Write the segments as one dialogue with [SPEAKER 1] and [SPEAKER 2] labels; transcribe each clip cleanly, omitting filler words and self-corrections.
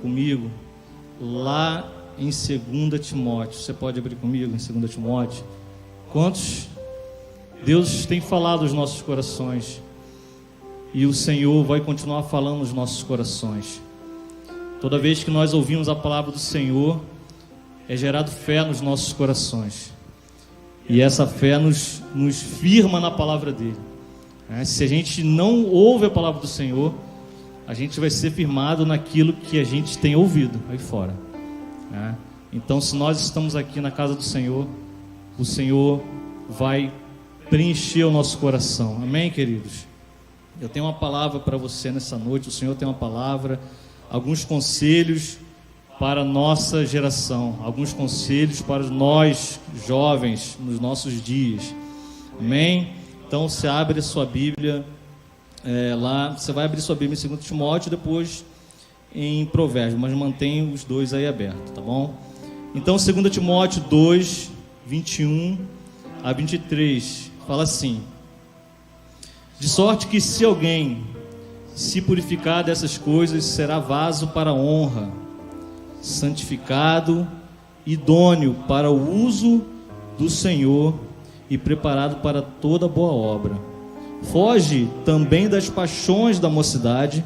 [SPEAKER 1] comigo lá em 2 Timóteo. Você pode abrir comigo em 2 Timóteo? Quantos Deus tem falado aos nossos corações e o Senhor vai continuar falando aos nossos corações. Toda vez que nós ouvimos a palavra do Senhor, é gerado fé nos nossos corações, e essa fé nos firma na palavra dele. Se a gente não ouve a palavra do Senhor, a gente vai ser firmado naquilo que a gente tem ouvido aí fora. Então, se nós estamos aqui na casa do Senhor, o Senhor vai preencher o nosso coração. Amém, queridos? Eu tenho uma palavra para você nessa noite. O Senhor tem uma palavra, alguns conselhos para a nossa geração, alguns conselhos para nós jovens nos nossos dias. Amém? Então você abre a sua Bíblia lá, você vai abrir sua Bíblia em 2 Timóteo, depois em Provérbios, mas mantenha os dois aí abertos, tá bom? Então 2 Timóteo 2, 21 a 23, fala assim: de sorte que se alguém se purificar dessas coisas, será vaso para honra, santificado, idôneo para o uso do Senhor e preparado para toda boa obra. Foge também das paixões da mocidade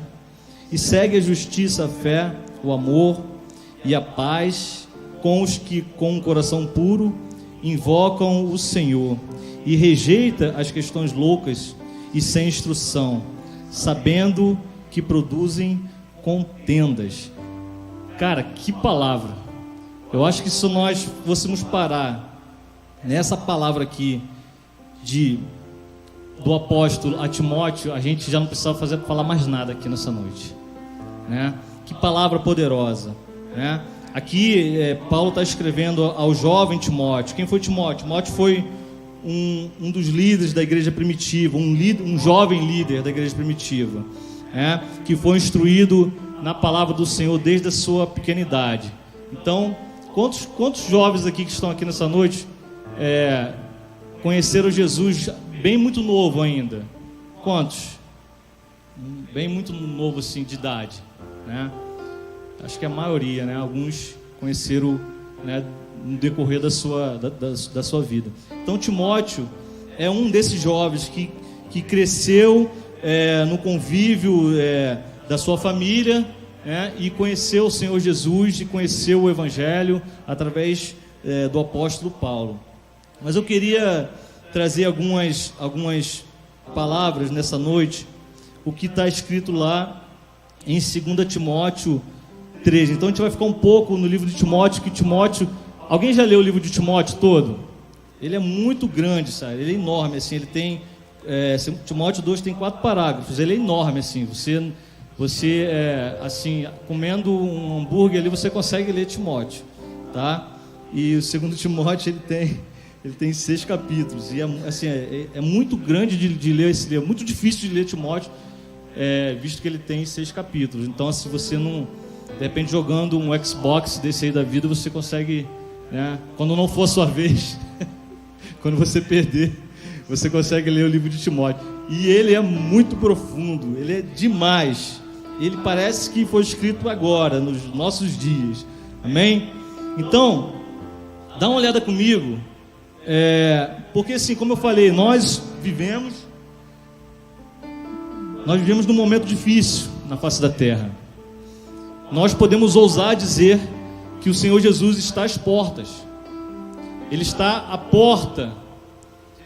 [SPEAKER 1] e segue a justiça, a fé, o amor e a paz com os que com um coração puro invocam o Senhor, e rejeita as questões loucas e sem instrução, sabendo que produzem contendas. Cara, que palavra! Eu acho que se nós fôssemos parar nessa palavra aqui do apóstolo a Timóteo, a gente já não precisava falar mais nada aqui nessa noite, né? Que palavra poderosa, né? Aqui Paulo está escrevendo ao jovem Timóteo. Quem foi Timóteo? Timóteo foi um dos líderes da igreja primitiva, um jovem líder da igreja primitiva, que foi instruído na palavra do Senhor desde a sua pequena idade. Então, quantos jovens aqui que estão aqui nessa noite conheceram Jesus bem muito novo ainda? Quantos? Bem muito novo assim de idade, né? Acho que a maioria, né? Alguns conheceram, né, no decorrer da sua vida. Então Timóteo é um desses jovens que cresceu no convívio da sua família, e conheceu o Senhor Jesus e conheceu o Evangelho através do apóstolo Paulo. Mas eu queria trazer algumas palavras nessa noite, o que está escrito lá em 2 Timóteo 3. Então a gente vai ficar um pouco no livro de Timóteo, que Timóteo... Alguém já leu o livro de Timóteo todo? Ele é muito grande, sabe? Ele é enorme, assim, ele tem... Timóteo 2 tem 4 parágrafos, ele é enorme, assim, você assim, comendo um hambúrguer ali, você consegue ler Timóteo, tá? E o 2 Timóteo, ele tem 6 capítulos, e assim, é muito grande de ler esse livro, muito difícil de ler Timóteo, visto que ele tem 6 capítulos. Então, se você não... De repente, jogando um Xbox desse aí da vida, você consegue, né, quando não for a sua vez, quando você perder, você consegue ler o livro de Timóteo. E ele é muito profundo, ele é demais. Ele parece que foi escrito agora, nos nossos dias. Amém? Então, dá uma olhada comigo, porque assim, como eu falei, nós vivemos num momento difícil na face da terra. Nós podemos ousar dizer que o Senhor Jesus está às portas. Ele está à porta.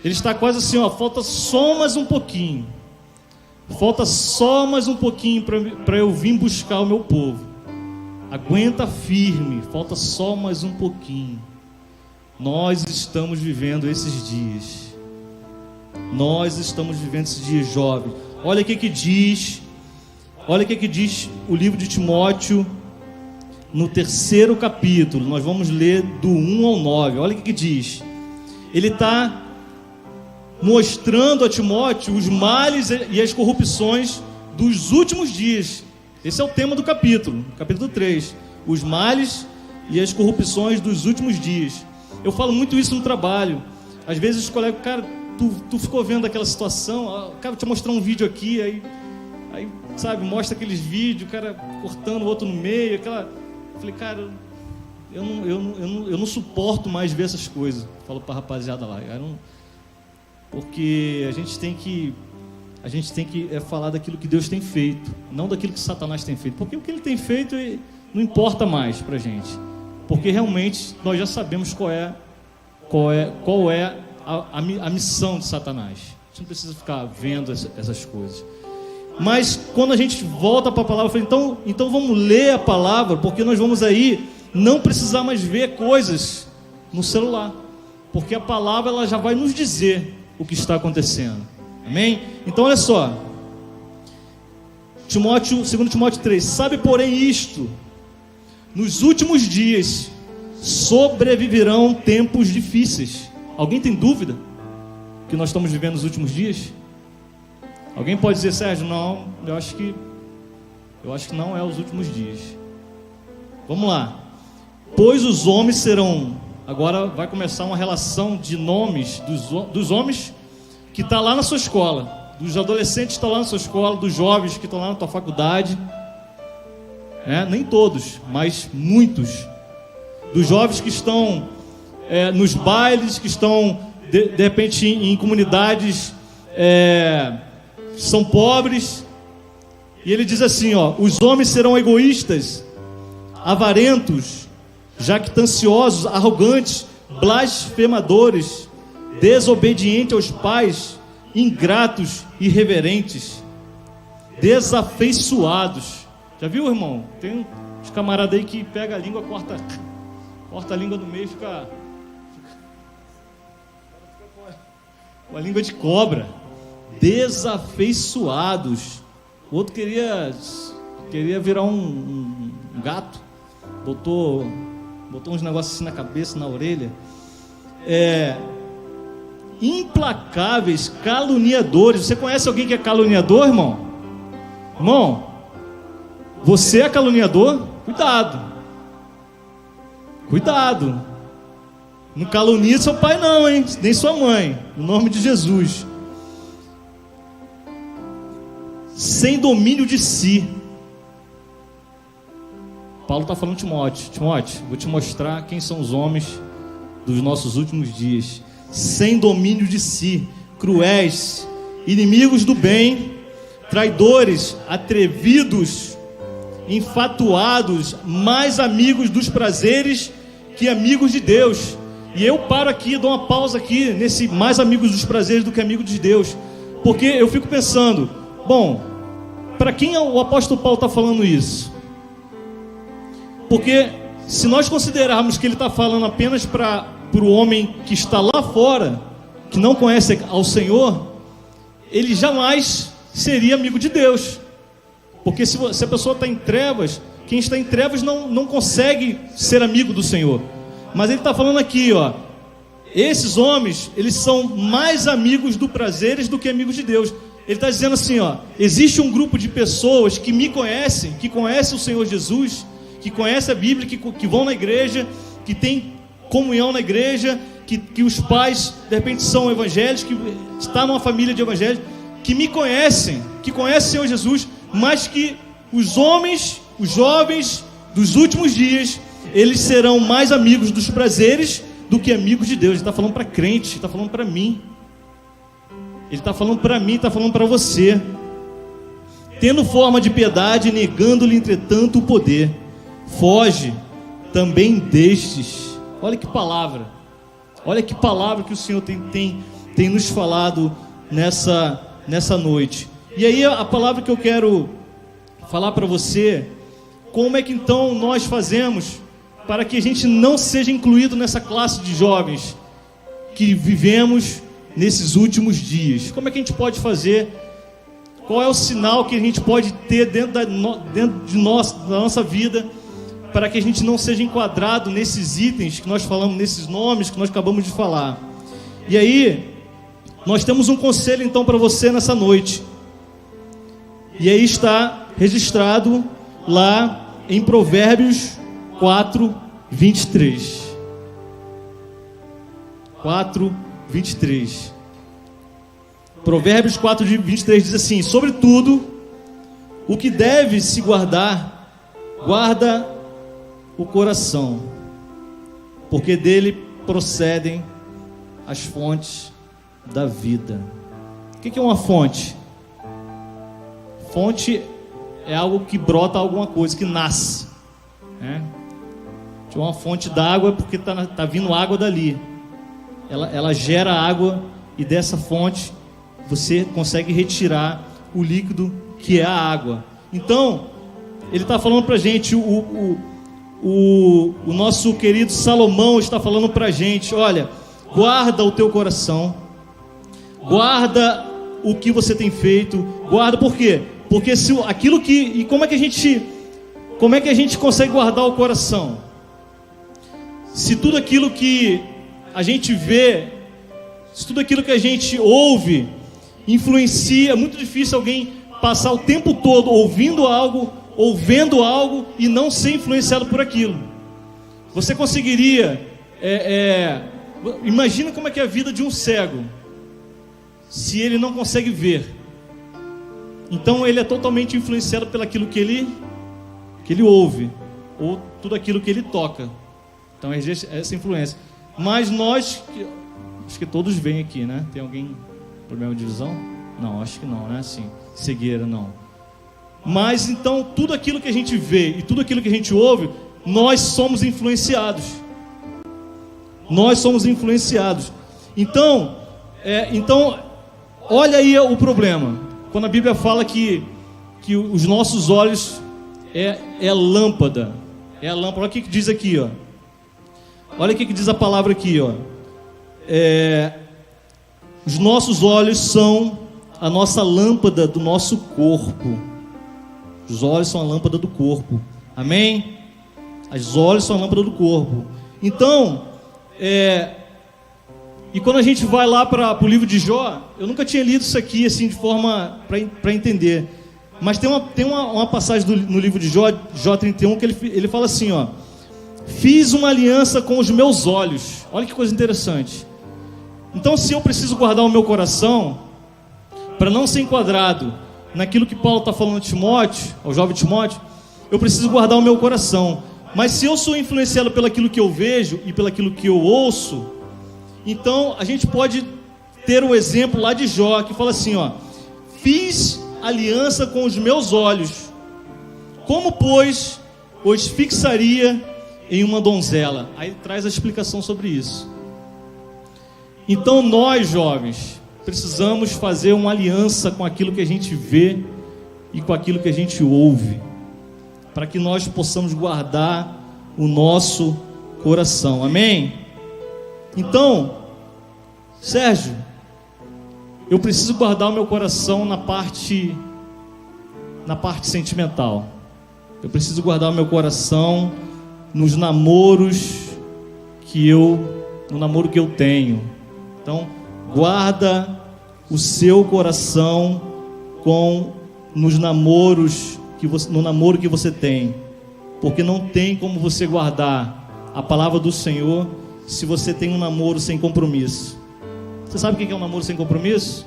[SPEAKER 1] Ele está quase assim, falta só mais um pouquinho. Falta só mais um pouquinho para eu vir buscar o meu povo. Aguenta firme, falta só mais um pouquinho. Nós estamos vivendo esses dias. Nós estamos vivendo esses dias, jovens. Olha o que diz o livro de Timóteo no 3º capítulo. Nós vamos ler do 1 ao 9. Olha o que diz. Ele está mostrando a Timóteo os males e as corrupções dos últimos dias. Esse é o tema do capítulo 3. Os males e as corrupções dos últimos dias. Eu falo muito isso no trabalho. Às vezes os colegas, cara, tu ficou vendo aquela situação, cara, vou te mostrar um vídeo aqui, Aí, sabe, mostra aqueles vídeos, o cara cortando o outro no meio, aquela... Eu falei, cara, eu não suporto mais ver essas coisas. Falo pra rapaziada lá, porque a gente tem que falar daquilo que Deus tem feito, não daquilo que Satanás tem feito, porque o que ele tem feito não importa mais pra gente, porque realmente nós já sabemos qual é a missão de Satanás. A gente não precisa ficar vendo essas coisas. Mas quando a gente volta para a palavra, eu falei, então vamos ler a palavra, porque nós vamos aí não precisar mais ver coisas no celular, porque a palavra ela já vai nos dizer o que está acontecendo. Amém? Então olha só, 2 Timóteo 3, sabe porém isto, nos últimos dias sobreviverão tempos difíceis. Alguém tem dúvida que nós estamos vivendo nos últimos dias? Alguém pode dizer, Sérgio, não, eu acho que não é os últimos dias. Vamos lá. Pois os homens serão, agora vai começar uma relação de nomes dos homens que está lá na sua escola, dos adolescentes que estão lá na sua escola, dos jovens que estão lá na tua faculdade, nem todos, mas muitos, dos jovens que estão nos bailes, que estão de repente em comunidades são pobres, e ele diz assim, os homens serão egoístas, avarentos, jactanciosos, arrogantes, blasfemadores, desobedientes aos pais, ingratos, irreverentes, desafeiçoados. Já viu, irmão? Tem uns camaradas aí que pega a língua, corta a língua no meio e fica com a língua de cobra. Desafeiçoados. O outro queria virar um gato, botou uns negócios assim na cabeça, na orelha. Implacáveis, caluniadores. Você conhece alguém que é caluniador, irmão? Irmão, você é caluniador? Cuidado. Não calunia seu pai não, hein? Nem sua mãe, no nome de Jesus. Sem domínio de si. Paulo está falando Timóteo, vou te mostrar quem são os homens dos nossos últimos dias. Sem domínio de si, cruéis, inimigos do bem, traidores, atrevidos, infatuados, mais amigos dos prazeres que amigos de Deus. E eu paro aqui, dou uma pausa aqui nesse mais amigos dos prazeres do que amigos de Deus, porque eu fico pensando, bom, para quem o apóstolo Paulo está falando isso? Porque se nós considerarmos que ele está falando apenas para o homem que está lá fora, que não conhece ao Senhor, ele jamais seria amigo de Deus. Porque se a pessoa está em trevas, quem está em trevas não consegue ser amigo do Senhor. Mas ele está falando aqui, esses homens, eles são mais amigos do prazeres do que amigos de Deus. Ele está dizendo assim, existe um grupo de pessoas que me conhecem, que conhecem o Senhor Jesus, que conhecem a Bíblia, que vão na igreja, que tem comunhão na igreja, que os pais de repente são evangélicos, que está numa família de evangélicos, que me conhecem, que conhecem o Senhor Jesus, mas que os homens, os jovens dos últimos dias, eles serão mais amigos dos prazeres do que amigos de Deus. Ele está falando para crente, ele está falando para mim. Ele está falando para mim, está falando para você. Tendo forma de piedade, negando-lhe entretanto o poder, foge também destes. Olha que palavra que o Senhor tem nos falado nessa noite. E aí a palavra que eu quero falar para você, como é que então nós fazemos para que a gente não seja incluído nessa classe de jovens que vivemos nesses últimos dias? Como é que a gente pode fazer? Qual é o sinal que a gente pode ter dentro da nossa vida, para que a gente não seja enquadrado nesses itens que nós falamos, nesses nomes que nós acabamos de falar? E aí, nós temos um conselho então para você nessa noite. E aí está registrado lá em Provérbios 4, 23. 4, 23. Provérbios 4, 23 diz assim: sobretudo, o que deve se guardar, guarda o coração, porque dele procedem as fontes da vida. O que é uma fonte? Fonte é algo que brota alguma coisa, que nasce, né? Uma fonte d'água é porque está vindo água dali. Ela gera água, e dessa fonte você consegue retirar o líquido que é a água. Então, ele está falando para a gente, o nosso querido Salomão está falando para a gente: olha, guarda o teu coração, guarda o que você tem feito, guarda. Por quê? Porque se aquilo que... E como é que a gente consegue guardar o coração? Se tudo aquilo que a gente vê, se tudo aquilo que a gente ouve influencia, é muito difícil alguém passar o tempo todo ouvindo algo, ou vendo algo, e não ser influenciado por aquilo. Você conseguiria... imagina como é que é a vida de um cego, se ele não consegue ver. Então ele é totalmente influenciado pelo aquilo que ele ouve, ou tudo aquilo que ele toca. Então existe essa influência. Mas nós, acho que todos vêm aqui, né? Tem alguém com problema de visão? Não, acho que não, né? Sim, cegueira não. Mas então tudo aquilo que a gente vê e tudo aquilo que a gente ouve, nós somos influenciados. Nós somos influenciados. Então, olha aí o problema. Quando a Bíblia fala que os nossos olhos é lâmpada. É a lâmpada. Olha o que diz aqui, ó. Olha o que diz a palavra aqui, ó. Os nossos olhos são a nossa lâmpada do nosso corpo. Os olhos são a lâmpada do corpo. Amém? Os olhos são a lâmpada do corpo. Então, e quando a gente vai lá para o livro de Jó, eu nunca tinha lido isso aqui assim de forma para entender. Mas tem uma passagem no livro de Jó 31, que ele fala assim, ó: fiz uma aliança com os meus olhos. Olha que coisa interessante. Então, se eu preciso guardar o meu coração para não ser enquadrado naquilo que Paulo está falando a Timóteo, ao jovem Timóteo, eu preciso guardar o meu coração. Mas se eu sou influenciado pelaquilo que eu vejo e pelaquilo que eu ouço, então a gente pode ter o exemplo lá de Jó, que fala assim, ó: fiz aliança com os meus olhos, como pois os fixaria em uma donzela? Aí traz a explicação sobre isso. Então nós, jovens, precisamos fazer uma aliança com aquilo que a gente vê e com aquilo que a gente ouve, para que nós possamos guardar o nosso coração. Amém? Então, Sérgio, eu preciso guardar o meu coração na parte sentimental. Eu preciso guardar o meu coração nos namoros no namoro que eu tenho. Então, guarda o seu coração no namoro que você tem, porque não tem como você guardar a palavra do Senhor se você tem um namoro sem compromisso. Você sabe o que é um namoro sem compromisso?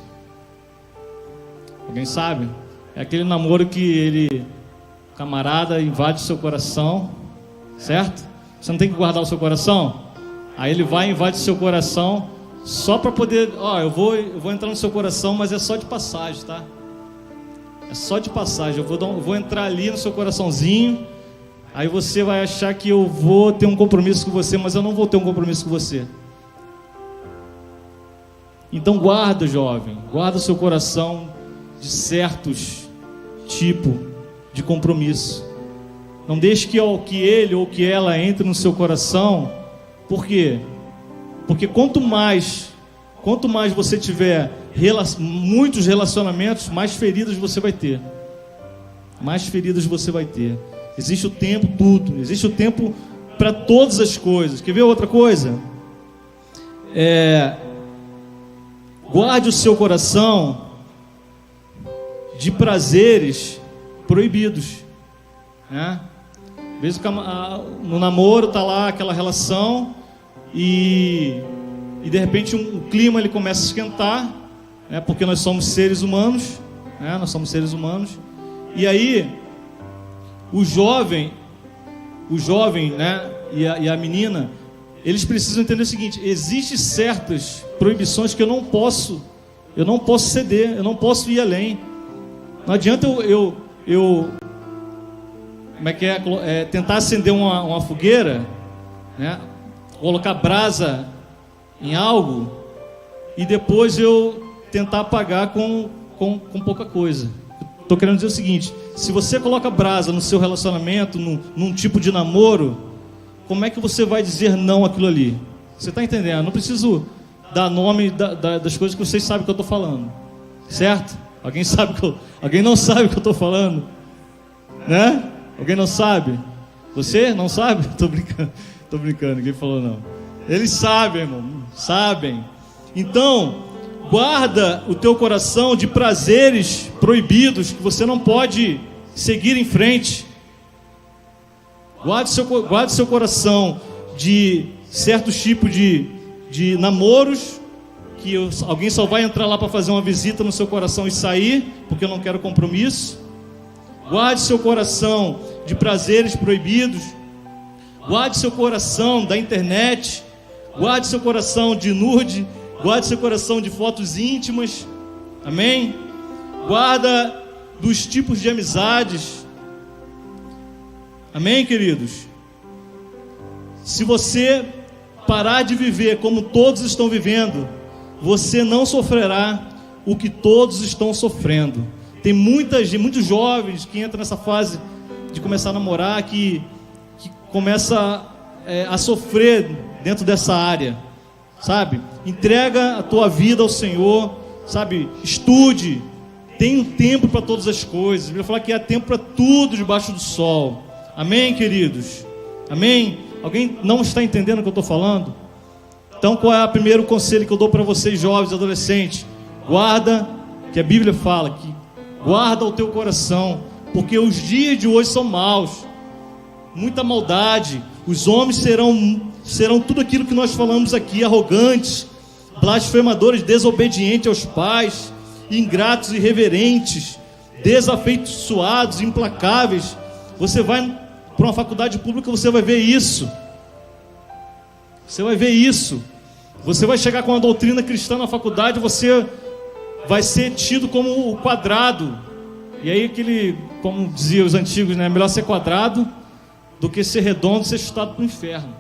[SPEAKER 1] Alguém sabe? É aquele namoro que o camarada invade o seu coração, certo? Você não tem que guardar o seu coração? Aí ele vai e invade o seu coração só para poder, eu vou entrar no seu coração, mas é só de passagem, tá? É só de passagem. Eu vou entrar ali no seu coraçãozinho. Aí você vai achar que eu vou ter um compromisso com você, mas eu não vou ter um compromisso com você. Então guarda, jovem, guarda o seu coração de certos tipos de compromisso. Não deixe que ele ou que ela entre no seu coração. Por quê? Porque quanto mais você tiver muitos relacionamentos, mais feridas você vai ter. Mais feridas você vai ter. Existe o tempo tudo. Existe o tempo para todas as coisas. Quer ver outra coisa? Guarde o seu coração de prazeres proibidos, né? Às vezes no namoro está lá aquela relação e de repente o clima ele começa a esquentar, né? Porque nós somos seres humanos, né? Nós somos seres humanos. E aí, o jovem, né, e a menina, eles precisam entender o seguinte: existem certas proibições que eu não posso ceder, eu não posso ir além. Não adianta eu como é que tentar acender uma fogueira, né, colocar brasa em algo e depois eu tentar apagar com pouca coisa. Estou querendo dizer o seguinte: se você coloca brasa no seu relacionamento, num tipo de namoro, como é que você vai dizer não àquilo ali? Você está entendendo? Não preciso dar nome das coisas que vocês sabem que eu estou falando, certo? Alguém não sabe o que eu estou falando, né? Alguém não sabe? Você não sabe? Estou brincando, ninguém falou não. Eles sabem, irmão, sabem. Então, guarda o teu coração de prazeres proibidos que você não pode seguir em frente. Guarde seu coração de certos tipos de namoros que alguém só vai entrar lá para fazer uma visita no seu coração e sair, porque eu não quero compromisso. Guarde seu coração de prazeres proibidos. Guarde seu coração da internet. Guarde seu coração de nude. Guarde seu coração de fotos íntimas. Amém? Guarda dos tipos de amizades. Amém, queridos? Se você parar de viver como todos estão vivendo, você não sofrerá o que todos estão sofrendo. Tem muitos jovens que entram nessa fase de começar a namorar, que começa a sofrer dentro dessa área, sabe? Entrega a tua vida ao Senhor, sabe? Estude, tem um tempo para todas as coisas. A Bíblia fala que há tempo para tudo debaixo do sol. Amém, queridos? Amém? Alguém não está entendendo o que eu estou falando? Então, qual é o primeiro conselho que eu dou para vocês, jovens, adolescentes? Guarda, que a Bíblia fala, que guarda o teu coração, porque os dias de hoje são maus, muita maldade. Os homens serão tudo aquilo que nós falamos aqui: arrogantes, blasfemadores, desobedientes aos pais, ingratos, irreverentes, desafeiçoados, implacáveis. Você vai para uma faculdade pública, você vai ver isso. Você vai ver isso. Você vai chegar com uma doutrina cristã na faculdade, você vai ser tido como o quadrado. E aí como diziam os antigos, né? Melhor ser quadrado do que ser redondo e ser chutado para o inferno.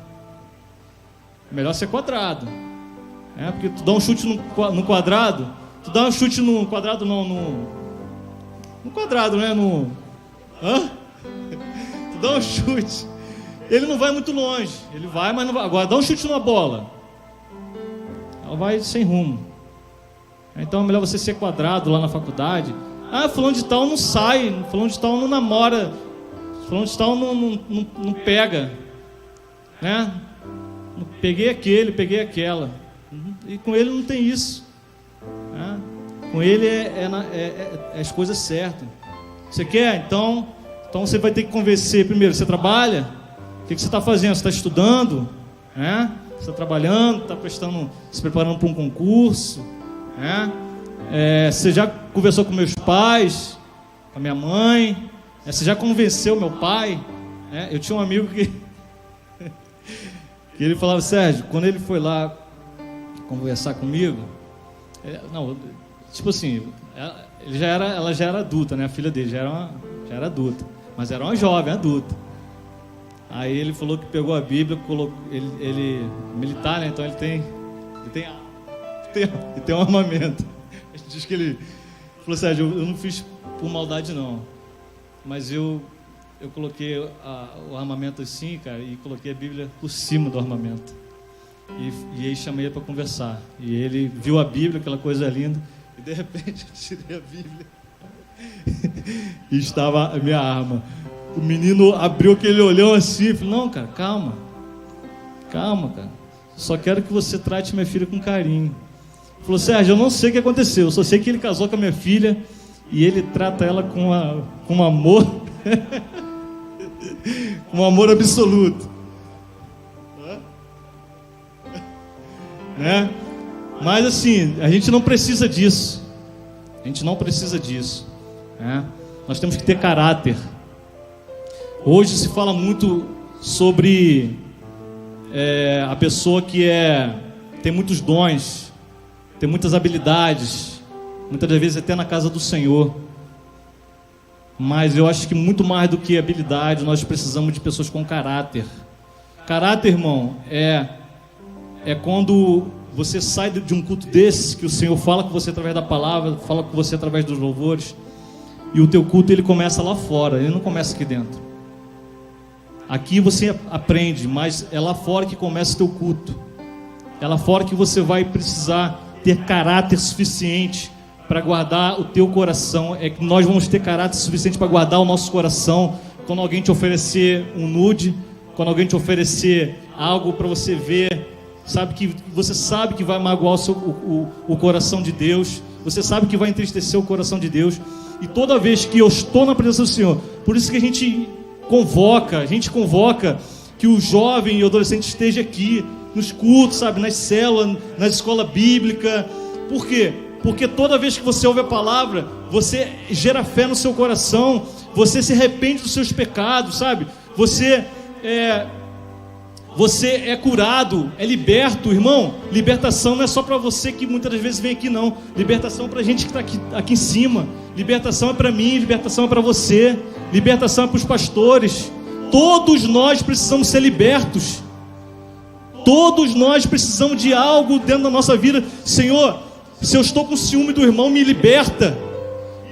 [SPEAKER 1] Melhor ser quadrado. Porque tu dá um chute no quadrado, tu dá um chute no quadrado, não, no quadrado, né? Tu dá um chute, ele não vai muito longe, ele vai, mas não vai. Agora dá um chute numa bola, ela vai sem rumo. Então é melhor você ser quadrado lá na faculdade. Fulano de tal não sai, fulano de tal não namora, fulano de tal não pega, né? Peguei aquele, peguei aquela, e com ele não tem isso, né? Com ele é as coisas certas. Você quer? Então você vai ter que convencer. Primeiro, você trabalha? O que você está fazendo? Você está estudando? Você está trabalhando? Está se preparando para um concurso? Você já conversou com meus pais? Com a minha mãe? Você já convenceu meu pai? Eu tinha um amigo que ele falava: Sérgio, quando ele foi lá conversar comigo, tipo assim, ela já era adulta, né? A filha dele já era adulta, mas era uma jovem adulta. Aí ele falou que pegou a Bíblia, colocou, ele militar, né? Então ele tem um armamento. Diz que ele falou: Sérgio, eu não fiz por maldade não, mas eu coloquei o armamento assim, cara, e coloquei a Bíblia por cima do armamento. E aí chamei ele para conversar. E ele viu a Bíblia, aquela coisa linda, e de repente eu tirei a Bíblia e estava a minha arma. O menino abriu aquele olhão assim e falou: não, cara, calma, cara, só quero que você trate minha filha com carinho. Ele falou: Sérgio, eu não sei o que aconteceu, eu só sei que ele casou com a minha filha e ele trata ela com amor com amor absoluto, né? Mas assim, a gente não precisa disso, né? Nós temos que ter caráter. Hoje se fala muito sobre a pessoa que tem muitos dons, tem muitas habilidades, muitas das vezes até na casa do Senhor. Mas eu acho que muito mais do que habilidade, nós precisamos de pessoas com caráter. Caráter, irmão, é quando você sai de um culto desse, que o Senhor fala com você através da palavra, fala com você através dos louvores, e o teu culto ele começa lá fora, ele não começa aqui dentro. Aqui você aprende, mas é lá fora que começa o teu culto. É lá fora que você vai precisar ter caráter suficiente para guardar o teu coração. É que nós vamos ter caráter suficiente para guardar o nosso coração quando alguém te oferecer um nude, quando alguém te oferecer algo para você ver, você sabe que vai magoar o coração de Deus, você sabe que vai entristecer o coração de Deus. E toda vez que eu estou na presença do Senhor, por isso que a gente convoca que o jovem e o adolescente esteja aqui nos cultos, nas células, na escola bíblica. Por quê? Porque toda vez que você ouve a palavra, você gera fé no seu coração, você se arrepende dos seus pecados, Você é curado, é liberto, irmão. Libertação não é só para você que muitas das vezes vem aqui, não. Libertação é para a gente que está aqui em cima. Libertação é para mim, libertação é para você, libertação é para os pastores. Todos nós precisamos ser libertos. Todos nós precisamos de algo dentro da nossa vida. Senhor, se eu estou com ciúme do irmão, me liberta.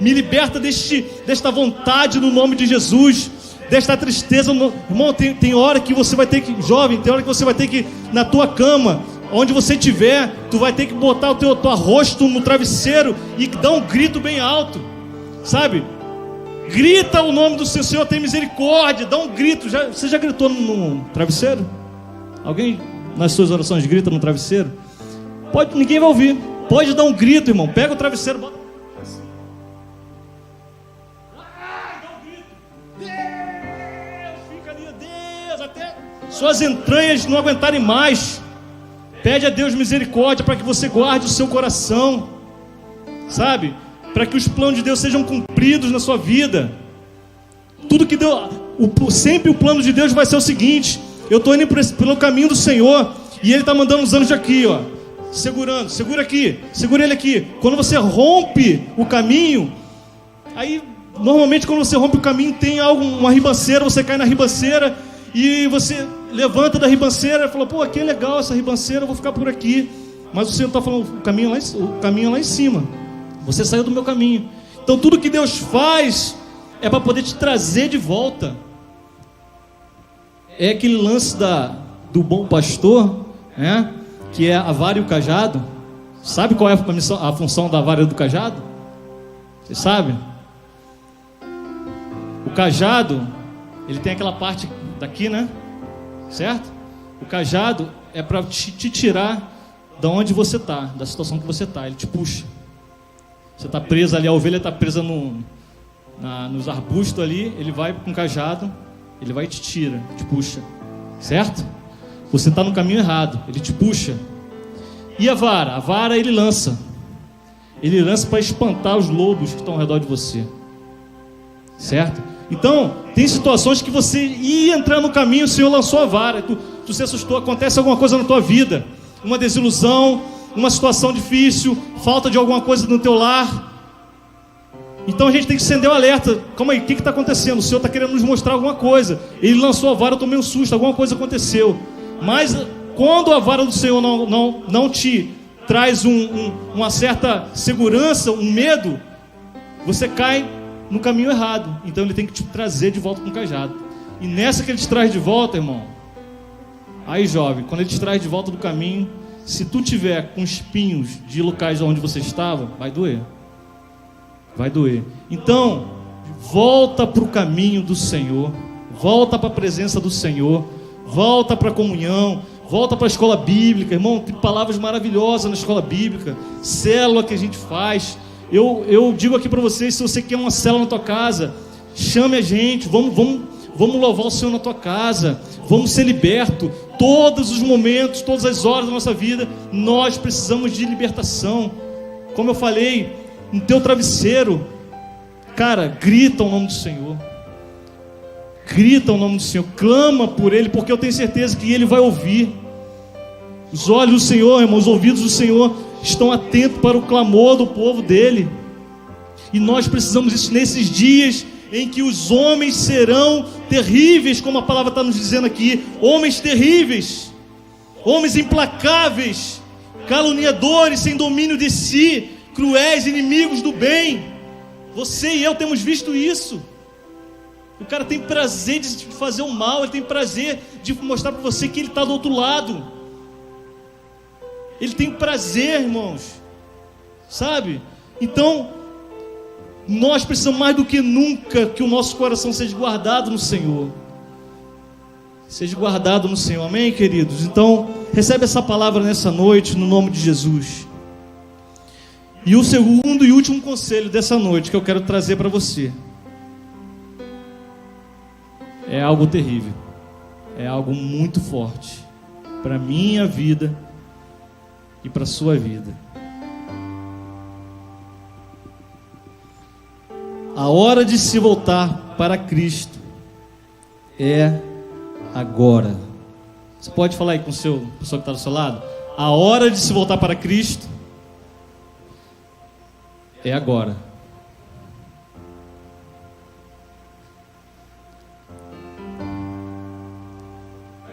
[SPEAKER 1] Me liberta desta vontade no nome de Jesus, desta tristeza. Irmão, tem hora que você vai ter que, jovem, tem hora que você vai ter que, na tua cama, onde você estiver, tu vai ter que botar o teu rosto no travesseiro e dar um grito bem alto, grita o nome do Senhor, tem misericórdia, dá um grito. Você já gritou no travesseiro? Alguém nas suas orações grita no travesseiro? Ninguém vai ouvir. Pode dar um grito, irmão. Pega o travesseiro, bota assim. Dá um grito. Deus, fica ali, Deus, até suas entranhas não aguentarem mais. Pede a Deus misericórdia para que você guarde o seu coração, para que os planos de Deus sejam cumpridos na sua vida. Tudo que Deus, sempre o plano de Deus vai ser o seguinte: eu estou indo pelo caminho do Senhor, e Ele está mandando os anjos aqui, segurando, segura aqui, segura ele aqui. Quando você rompe o caminho, aí normalmente quando você rompe o caminho tem uma ribanceira, você cai na ribanceira e você levanta da ribanceira e fala: pô, aqui é legal essa ribanceira, eu vou ficar por aqui. Mas o Senhor está falando: o caminho é lá em cima, você saiu do meu caminho. Então tudo que Deus faz é para poder te trazer de volta. É aquele lance do bom pastor, que é a vara e o cajado. Sabe qual é a função da vara e do cajado? Você sabe? O cajado, ele tem aquela parte daqui, certo? O cajado é para te tirar da onde você está, da situação que você está. Ele te puxa. Você está preso ali, a ovelha está presa nos arbustos ali. Ele vai com o cajado, ele vai e te tira, te puxa, certo? Você está no caminho errado, ele te puxa. E a vara? A vara ele lança para espantar os lobos que estão ao redor de você, certo? Então, tem situações que você ia entrar no caminho, o Senhor lançou a vara, tu se assustou, acontece alguma coisa na tua vida, uma desilusão, uma situação difícil, falta de alguma coisa no teu lar. Então a gente tem que acender o alerta. Calma aí, o que está acontecendo? O Senhor está querendo nos mostrar alguma coisa. Ele lançou a vara, eu tomei um susto, alguma coisa aconteceu. Mas quando a vara do Senhor não te traz uma certa segurança, um medo, você cai no caminho errado. Então Ele tem que te trazer de volta com o cajado. E nessa que Ele te traz de volta, irmão, aí jovem, quando Ele te traz de volta do caminho, se tu tiver com espinhos de locais onde você estava, vai doer. Vai doer. Então, volta para o caminho do Senhor, volta para a presença do Senhor, volta para a comunhão, volta para a escola bíblica. Irmão, tem palavras maravilhosas na escola bíblica, célula que a gente faz. Eu digo aqui para vocês, se você quer uma célula na tua casa, chame a gente, vamos louvar o Senhor na tua casa, vamos ser libertos. Todos os momentos, todas as horas da nossa vida, nós precisamos de libertação. Como eu falei, no teu travesseiro, cara, grita o nome do Senhor. Grita o nome do Senhor, clama por Ele, porque eu tenho certeza que Ele vai ouvir. Os olhos do Senhor, irmão, os ouvidos do Senhor estão atentos para o clamor do povo dEle. E nós precisamos disso nesses dias em que os homens serão terríveis, como a palavra está nos dizendo aqui. Homens terríveis, homens implacáveis, caluniadores, sem domínio de si, cruéis, inimigos do bem. Você e eu temos visto isso. O cara tem prazer de fazer o mal, ele tem prazer de mostrar para você que ele está do outro lado. Ele tem prazer, irmãos, sabe? Então, nós precisamos mais do que nunca que o nosso coração seja guardado no Senhor. Seja guardado no Senhor, amém, queridos? Então, recebe essa palavra nessa noite, no nome de Jesus. E o segundo e último conselho dessa noite que eu quero trazer para você é algo terrível, é algo muito forte para a minha vida e para a sua vida. A hora de se voltar para Cristo é agora. Você pode falar aí com a pessoa que está do seu lado? A hora de se voltar para Cristo é agora.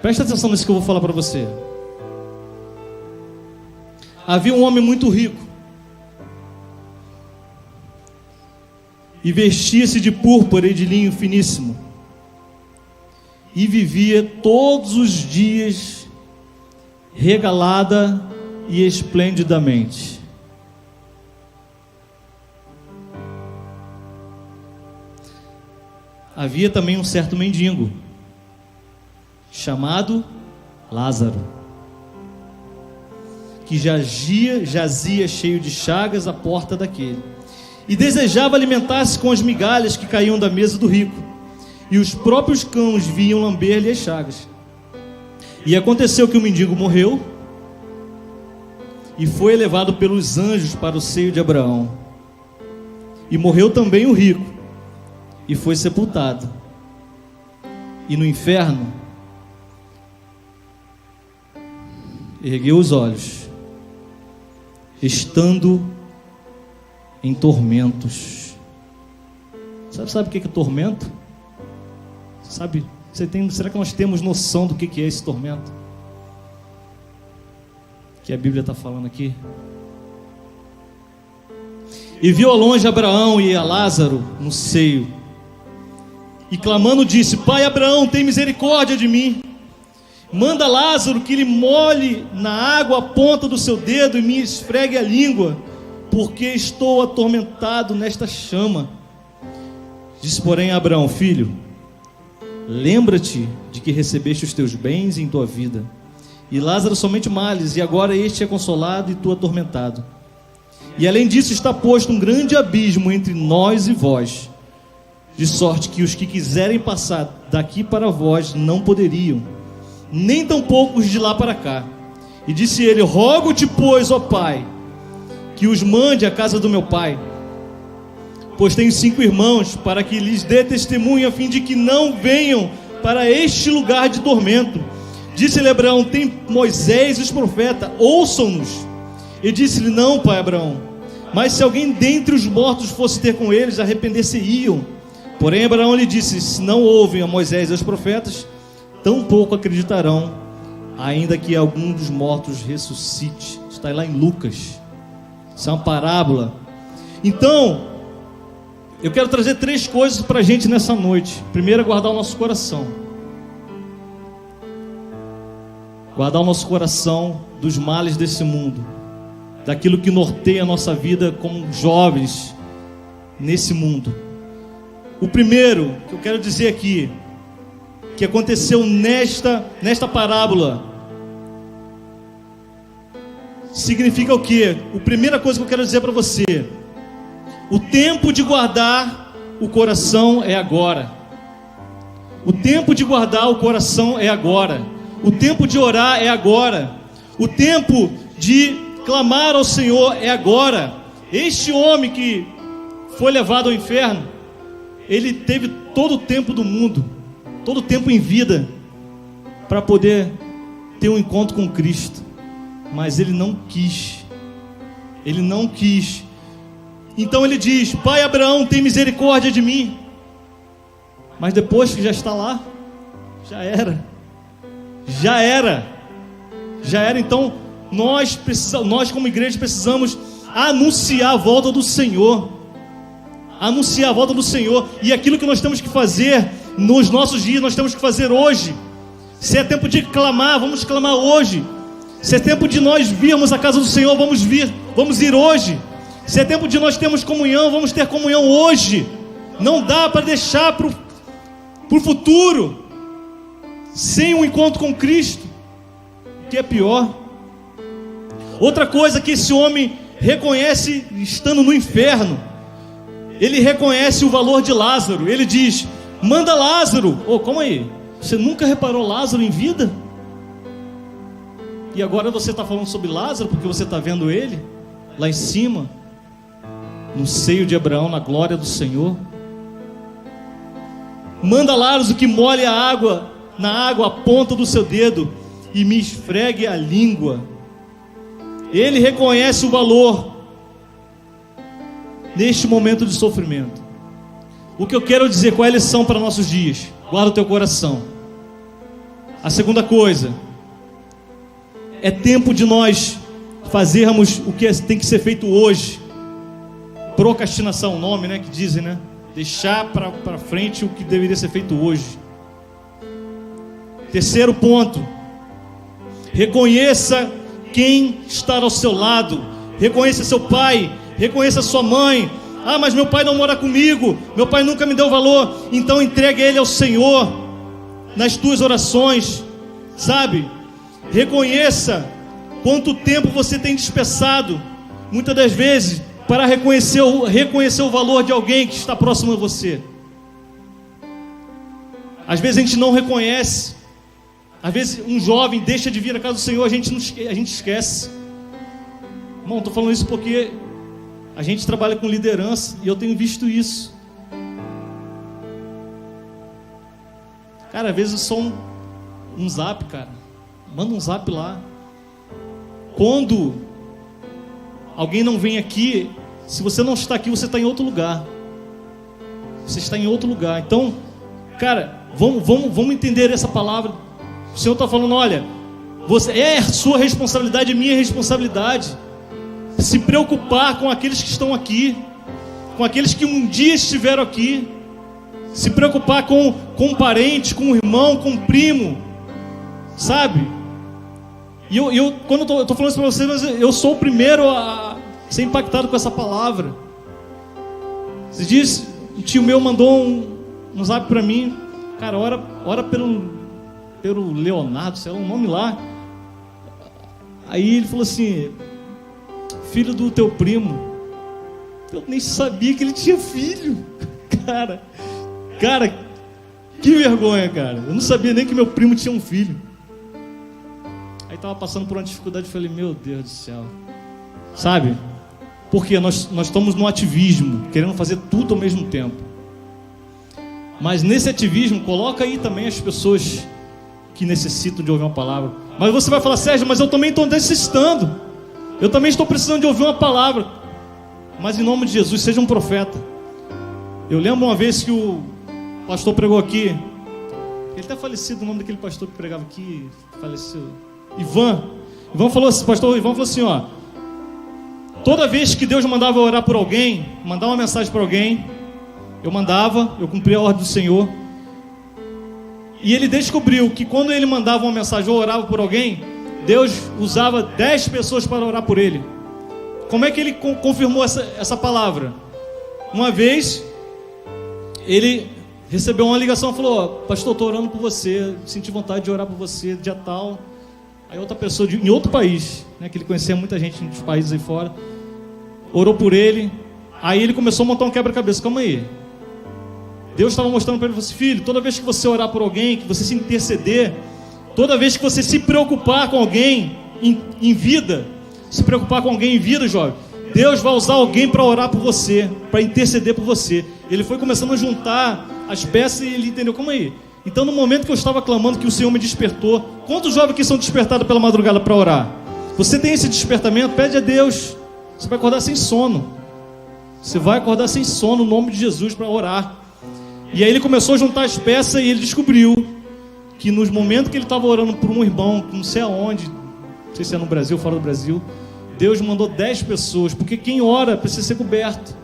[SPEAKER 1] Presta atenção nisso que eu vou falar para você. Havia um homem muito rico e vestia-se de púrpura e de linho finíssimo e vivia todos os dias regalada e esplendidamente. Havia também um certo mendigo chamado Lázaro, que jazia cheio de chagas à porta daquele, e desejava alimentar-se com as migalhas que caíam da mesa do rico, e os próprios cães vinham lamber-lhe as chagas. E aconteceu que o mendigo morreu e foi levado pelos anjos para o seio de Abraão. E morreu também o rico e foi sepultado. E no inferno ergueu os olhos, estando em tormentos. Sabe o que é tormento? Será que nós temos noção do que é esse tormento que a Bíblia está falando aqui? E viu ao longe Abraão e a Lázaro no seio, e clamando disse: Pai Abraão, tem misericórdia de mim, manda Lázaro que lhe molhe na água a ponta do seu dedo e me esfregue a língua, porque estou atormentado nesta chama. Disse, porém, Abraão: Filho, lembra-te de que recebeste os teus bens em tua vida, e Lázaro somente males, e agora este é consolado e tu atormentado. E além disso está posto um grande abismo entre nós e vós, de sorte que os que quiserem passar daqui para vós não poderiam, nem tampouco os de lá para cá. E disse ele: Rogo-te, pois, ó Pai, que os mande à casa do meu pai, pois tenho 5 irmãos, para que lhes dê testemunho, a fim de que não venham para este lugar de tormento. Disse-lhe Abraão: Tem Moisés e os profetas, ouçam-nos. E disse-lhe: Não, pai Abraão, mas se alguém dentre os mortos fosse ter com eles, arrepender-se-iam. Porém Abraão lhe disse: Se não ouvem a Moisés e aos profetas, tampouco acreditarão, ainda que algum dos mortos ressuscite. Está lá em Lucas. Isso é uma parábola. Então, eu quero trazer 3 coisas para a gente nessa noite. Primeiro é guardar o nosso coração. Guardar o nosso coração dos males desse mundo, daquilo que norteia a nossa vida como jovens nesse mundo. O primeiro que eu quero dizer aqui, que aconteceu nesta parábola, significa o quê? A primeira coisa que eu quero dizer para você: o tempo de guardar o coração é agora. O tempo de guardar o coração é agora. O tempo de orar é agora. O tempo de clamar ao Senhor é agora. Este homem que foi levado ao inferno, ele teve todo o tempo do mundo, todo o tempo em vida, para poder ter um encontro com Cristo, mas ele não quis. Ele não quis. Então ele diz: Pai Abraão, tem misericórdia de mim. Mas depois que já está lá, já era. Então nós como igreja precisamos anunciar a volta do Senhor. Anunciar a volta do Senhor. E aquilo que nós temos que fazer nos nossos dias, nós temos que fazer hoje. Se é tempo de clamar, vamos clamar hoje. Se é tempo de nós virmos à casa do Senhor, vamos ir hoje. Se é tempo de nós termos comunhão, vamos ter comunhão hoje. Não dá para deixar para o futuro, sem um encontro com Cristo, que é pior. Outra coisa que esse homem reconhece estando no inferno, ele reconhece o valor de Lázaro. Ele diz: manda Lázaro. Como aí? Você nunca reparou Lázaro em vida? E agora você está falando sobre Lázaro porque você está vendo ele lá em cima, no seio de Abraão, na glória do Senhor. Manda Lázaro que molhe na água a ponta do seu dedo e me esfregue a língua. Ele reconhece o valor neste momento de sofrimento. O que eu quero dizer, qual é a lição para nossos dias? Guarda o teu coração. A segunda coisa, é tempo de nós fazermos o que tem que ser feito hoje. Procrastinação, o nome, que dizem, deixar para frente o que deveria ser feito hoje. Terceiro ponto, reconheça quem está ao seu lado. Reconheça seu pai, reconheça sua mãe. Mas meu pai não mora comigo, meu pai nunca me deu valor. Então entregue ele ao Senhor nas tuas orações, sabe? Reconheça quanto tempo você tem dispersado, muitas das vezes, para reconhecer o valor de alguém que está próximo a você. Às vezes a gente não reconhece. Às vezes um jovem deixa de vir à casa do Senhor, a gente esquece. Irmão, estou falando isso porque a gente trabalha com liderança e eu tenho visto isso. Cara, às vezes só um zap, cara. Manda um zap lá. Quando alguém não vem aqui, se você não está aqui, você está em outro lugar. Você está em outro lugar. Então, cara, vamos entender essa palavra. O Senhor está falando: olha, é sua responsabilidade, é minha responsabilidade. Se preocupar com aqueles que estão aqui, com aqueles que um dia estiveram aqui. Se preocupar com um parente, com um irmão, com um primo, sabe? E quando eu estou falando isso para vocês, eu sou o primeiro a ser impactado com essa palavra. Esses dias, um tio meu mandou um zap para mim: cara, ora pelo Leonardo, sei lá, um nome lá. Aí ele falou assim: filho do teu primo. Eu nem sabia que ele tinha filho. Cara, que vergonha, cara. Eu não sabia nem que meu primo tinha um filho. Aí estava passando por uma dificuldade, falei: meu Deus do céu. Sabe? Porque nós estamos no ativismo, querendo fazer tudo ao mesmo tempo. Mas nesse ativismo, coloca aí também as pessoas que necessitam de ouvir uma palavra. Mas você vai falar: Sérgio, mas eu também estou necessitando. Eu também estou precisando de ouvir uma palavra. Mas em nome de Jesus, seja um profeta. Eu lembro uma vez que o pastor pregou aqui. Ele está falecido, o nome daquele pastor que pregava aqui, faleceu. Ivan falou assim, pastor Ivan falou assim: toda vez que Deus mandava eu orar por alguém, mandar uma mensagem para alguém, eu cumpria a ordem do Senhor. E ele descobriu que quando ele mandava uma mensagem ou orava por alguém, Deus usava 10 pessoas para orar por ele. Como é que ele confirmou essa palavra? Uma vez ele recebeu uma ligação e falou: pastor, estou orando por você, senti vontade de orar por você, dia tal. Aí outra pessoa em outro país, que ele conhecia muita gente dos países aí fora, orou por ele. Aí ele começou a montar um quebra-cabeça. Calma aí, Deus estava mostrando para ele, falou assim: filho, toda vez que você orar por alguém, que você se interceder, toda vez que você se preocupar com alguém em vida, se preocupar com alguém em vida, jovem, Deus vai usar alguém para orar por você, para interceder por você. Ele foi começando a juntar as peças e ele entendeu, como aí? Então no momento que eu estava clamando, que o Senhor me despertou, quantos jovens que são despertados pela madrugada para orar? Você tem esse despertamento? Pede a Deus. Você vai acordar sem sono. Você vai acordar sem sono no nome de Jesus para orar. E aí ele começou a juntar as peças e ele descobriu que nos momentos que ele estava orando por um irmão, não sei aonde, não sei se é no Brasil ou fora do Brasil, Deus mandou 10 pessoas, porque quem ora precisa ser coberto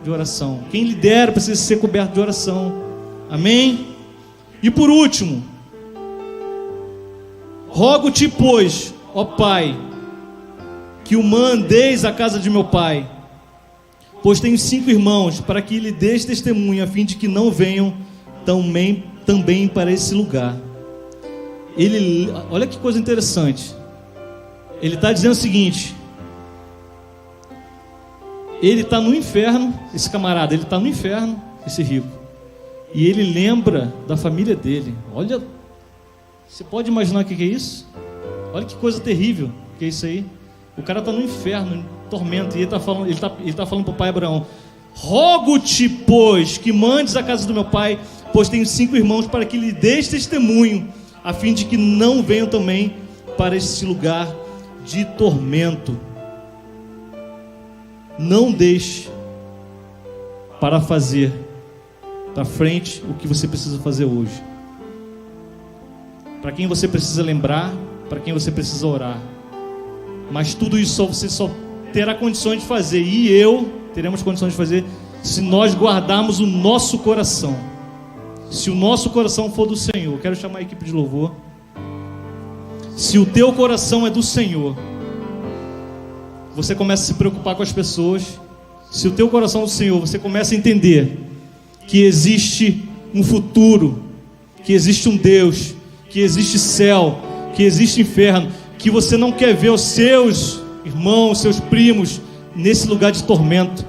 [SPEAKER 1] de oração. Quem lidera precisa ser coberto de oração. Amém? E por último, rogo-te, pois, ó Pai, que o mandeis à casa de meu pai, pois tenho 5 irmãos, para que lhe deis testemunho, a fim de que não venham também para esse lugar. Olha que coisa interessante. Ele está dizendo o seguinte: ele está no inferno, esse camarada, ele está no inferno, esse rico, e ele lembra da família dele. Olha, você pode imaginar o que é isso? Olha que coisa terrível que é isso aí. O cara está no inferno, em tormento, e ele está falando para o pai Abraão: rogo-te, pois, que mandes à casa do meu pai, pois tenho 5 irmãos, para que lhe deis testemunho, a fim de que não venham também para esse lugar de tormento. Não deixe para fazer para frente o que você precisa fazer hoje. Para quem você precisa lembrar, para quem você precisa orar. Mas tudo isso você só terá condições de fazer, e eu teremos condições de fazer, se nós guardarmos o nosso coração. Se o nosso coração for do Senhor. Quero chamar a equipe de louvor. Se o teu coração é do Senhor, você começa a se preocupar com as pessoas. Se o teu coração é do Senhor, você começa a entender que existe um futuro, que existe um Deus, que existe céu, que existe inferno, que você não quer ver os seus irmãos, seus primos nesse lugar de tormento.